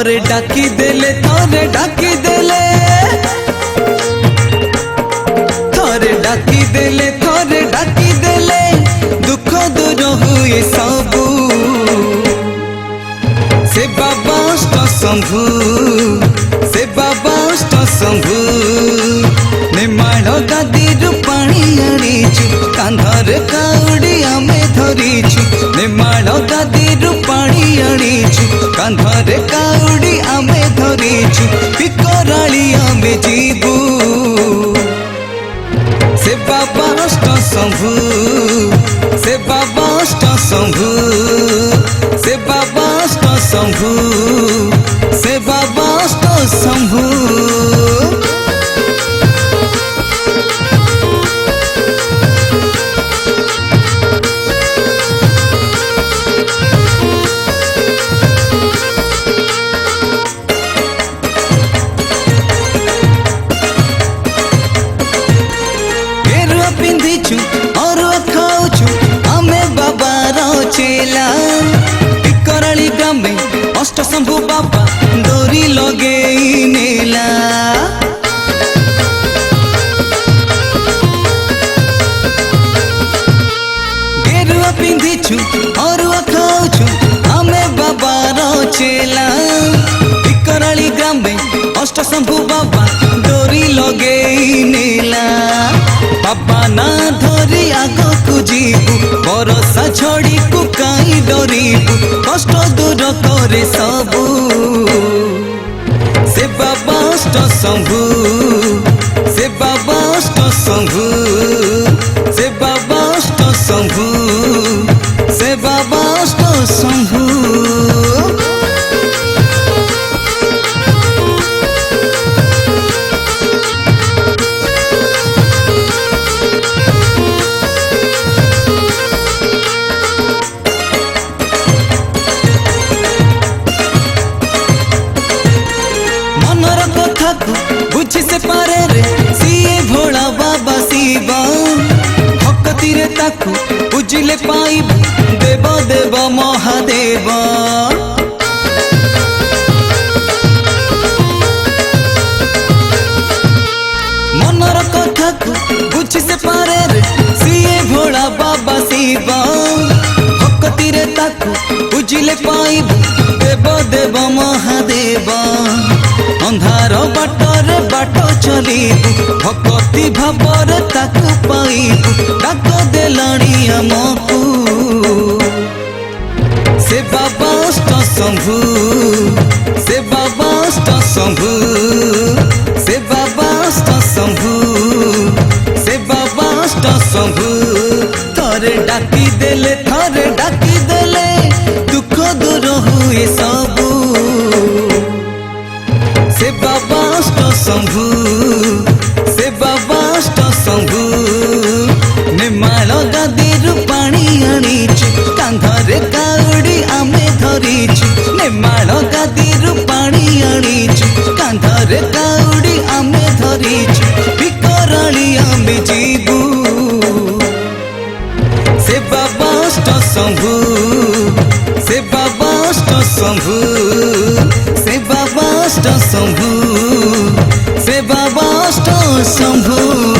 थरे डाकी देले थरे डाकी देले थरे डाकी देले थरे डाकी देले दुख दूर हुए सबू से बाबा अष्ट शंभु से बाबा अष्ट शंभु निमाण गादी पानी आनीचु कांधरे काउडी आमे धरीचु निमाण गादी पानी आनीचु कांधरे काउडी आमे धरीचु पिकराली आमे जीवु से बाबा अष्ट शंभु से बाबा अष्ट शंभु से बाबा अष्ट शंभु से बाबा अष्ट शंभु पिंधिचु और खाऊचु आमे बाबा चेला टिकराली ग्रामे अष्ट शंभु बाबा डोरी लगे नेला गेरुआ पिंधिचु और खाऊचु आमे बाबा चेला टिकराली ग्रामे अष्ट शंभु बाबा डोरी लगे नेला बाबा ना धरी आगो को जीवु भरोसा छोड़ी को कहीं डरीबु कष्ट दूर करे सबू से बाबा अष्ट शंभु से बाबा अष्ट शंभु से बाबा अष्ट शंभु से बाबा अष्ट शंभु बुझी से पारे रे सीए भोला बाबा शिवा भक्ति रे ताकू बुझिले पाइब देव देव महादेव मनर कथा को बुझी से पारे रे सीए भोला बाबा शिवा भक्ति रे ताकू बुझिले पाइब देव देव महादेव अंधार बाटरे बाट चलीबु भक्ति भावर ताकू पाइबु डाक देलाणी आमकू से बाबा अष्ट शंभु से बाबा अष्ट शंभु से बाबा अष्ट शंभु से बाबा अष्ट शंभु थरे डाकी देले दुख दूर हुए सबू से बाबा अष्ट शंभु से बाबा अष्ट शंभु निमाण गादी पानी आनीचु कांधरे काउडी आमे धरीचु निमाण गादी पानी आनीचु कांधरे काउडी आमे धरीचु पिकराली आमे जीवु से बाबा अष्ट शंभु से बाबा अष्ट शंभु से बाबा अष्ट शंभु से बाबा अष्ट शंभु।